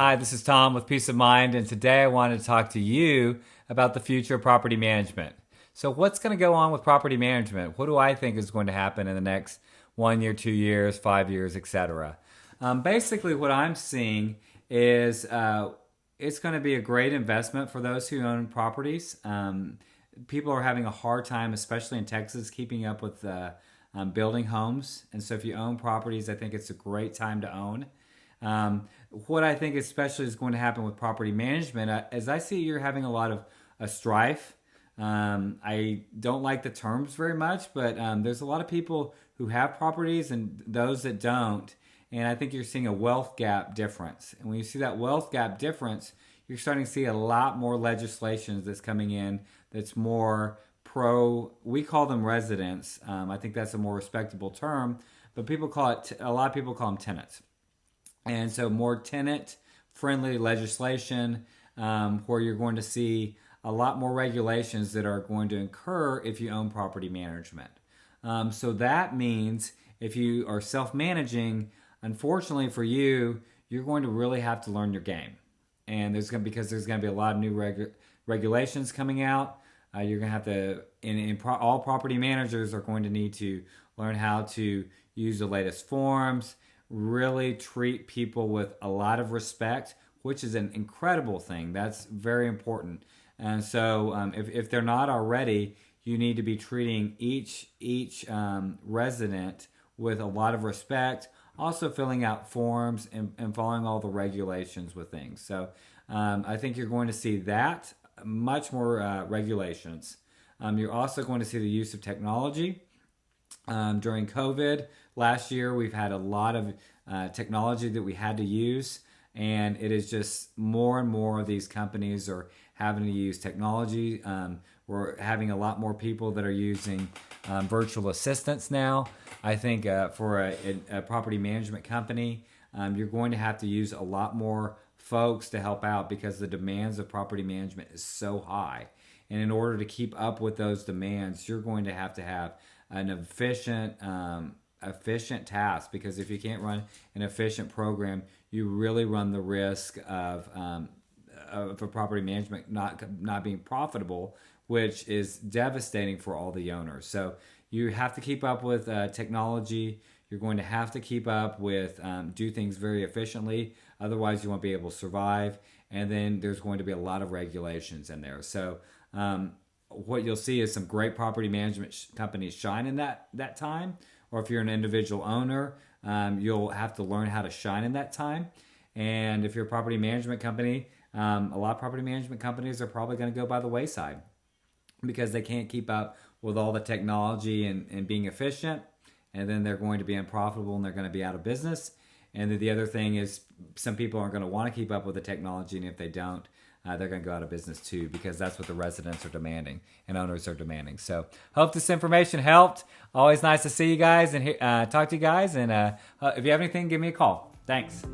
Hi, this is Tom with Peace of Mind, and today I wanted to talk to you about the future of property management. So what's going to go on with property management? What do I think is going to happen in the next 1 year, 2 years, 5 years, etc.? Basically, what I'm seeing is it's going to be a great investment for those who own properties. People are having a hard time, especially in Texas, keeping up with building homes. And so if you own properties, I think it's a great time to own. What I think especially is going to happen with property management, as I see you're having a lot of strife. I don't like the terms very much, but there's a lot of people who have properties and those that don't. And I think you're seeing a wealth gap difference. And when you see that wealth gap difference, you're starting to see a lot more legislation that's coming in that's more pro, we call them residents. I think that's a more respectable term, but people call it, a lot of people call them tenants. And so more tenant-friendly legislation where you're going to see a lot more regulations that are going to incur if you own property management. So that means if you are self-managing, unfortunately for you, you're going to really have to learn your game. And because there's going to be a lot of new regulations coming out. You're going to have to, all property managers are going to need to learn how to use the latest forms, really treat people with a lot of respect, which is an incredible thing. That's very important. And so if they're not already, you need to be treating each resident with a lot of respect, also filling out forms and following all the regulations with things. So I think you're going to see that, much more regulations. You're also going to see the use of technology. During COVID last year, we've had a lot of technology that we had to use, and it is just more and more of these companies are having to use technology. We're having a lot more people that are using virtual assistants now. I think for a property management company, you're going to have to use a lot more folks to help out because the demands of property management is so high. And in order to keep up with those demands, you're going to have an efficient task, because if you can't run an efficient program, you really run the risk of a property management not being profitable, which is devastating for all the owners. So you have to keep up with technology. You're going to have to keep up with do things very efficiently. Otherwise, you won't be able to survive. And then there's going to be a lot of regulations in there. So what you'll see is some great property management companies shine in that time. Or if you're an individual owner, you'll have to learn how to shine in that time. And if you're a property management company, a lot of property management companies are probably going to go by the wayside because they can't keep up with all the technology and being efficient. And then they're going to be unprofitable and they're going to be out of business. And then the other thing is some people aren't going to want to keep up with the technology. And if they don't, they're going to go out of business too, because that's what the residents are demanding and owners are demanding. So hope this information helped. Always nice to see you guys and talk to you guys. And if you have anything, give me a call. Thanks.